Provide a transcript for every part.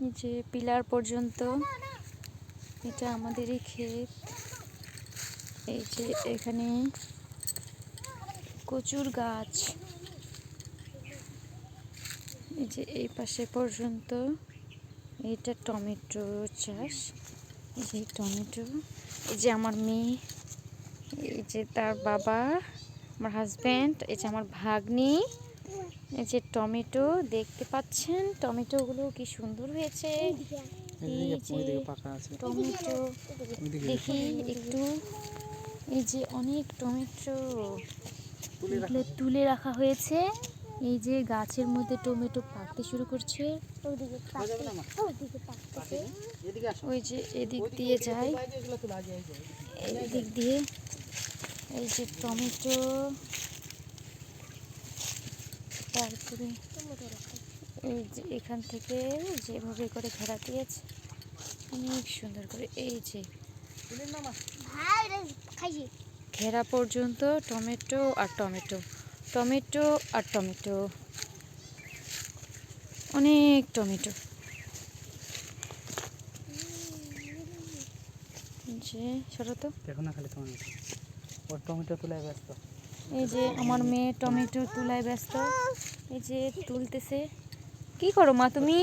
এই যে পিলার পর্যন্ত এটা আমাদেরই ক্ষেত। এই যে এখানে কচুর গাছ, এই যে এই পাশে পর্যন্ত এটা টমেটো চাষ। এই যে টমেটো, এই যে আমার মেয়ে, এই যে তার বাবা, আমার হাজব্যান্ড, এই যে আমার ভাগ্নি, এই যে টমেটো দেখতে পাচ্ছেন, টমেটোগুলো কি সুন্দর হয়েছে। এই যে টমেটো দেখি একটু, এই যে অনেক টমেটো এগুলো তুলে রাখা হয়েছে। এই যে গাছের মধ্যে টমেটো পাকতে শুরু করছে। ওই যে এদিক দিয়ে যায়, এদিক দিয়ে এই যে টমেটো, তারপরে এই যে এখান থেকে যেভাবে করে ঘেরা দিয়েছে অনেক সুন্দর করে, এই যে ঘেরা পর্যন্ত টমেটো আর টমেটো, টমেটো আর টমেটো, অনেক টমেটো। যে সরতো দেখো না খালি টমেটো তুলায় ব্যস্ত। এই যে আমার মেয়ে টমেটো তুলায় ব্যস্ত, এই যে তুলতেছে। কি করো মা তুমি?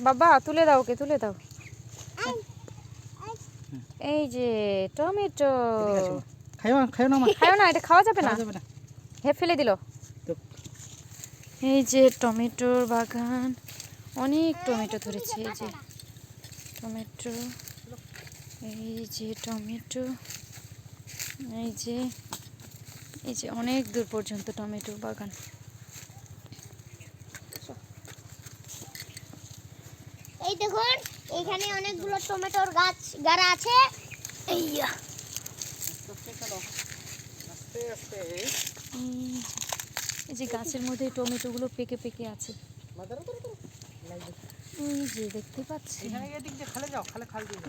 বাবা তুলে দাও, ওকে তুলে দাও। এই যে টমেটো, খাও না, এটা খাওয়া যাবে না, হে ফেলে দিল। এই যে টমেটোর বাগান, অনেক টমেটো ধরেছে। এই যে টমেটো, এই যে টমেটো, এই যে এই যে অনেক দূর পর্যন্ত টমেটো বাগান। এই দেখুন এখানে অনেকগুলো টমেটোর গাছ গাড়া আছে। এই যে গাছের মধ্যে টমেটোগুলো পেকে পেকে আছে, এই যে দেখতে পাচ্ছি।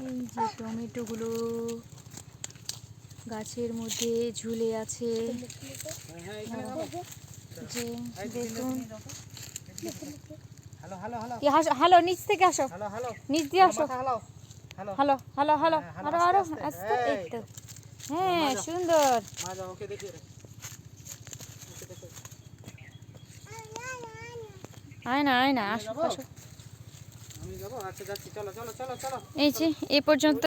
এই যে টমেটোগুলো গাছের মধ্যে ঝুলে আছে, যে দেখুন। হ্যালো, নিচ থেকে আসো, নিচ দিয়ে আসো। হ্যালো হ্যালো হ্যালো, আরো আরো আস্তে, এই তো, হ্যাঁ সুন্দর। আয় না আয় না, আসো আসো। এই যে এই পর্যন্ত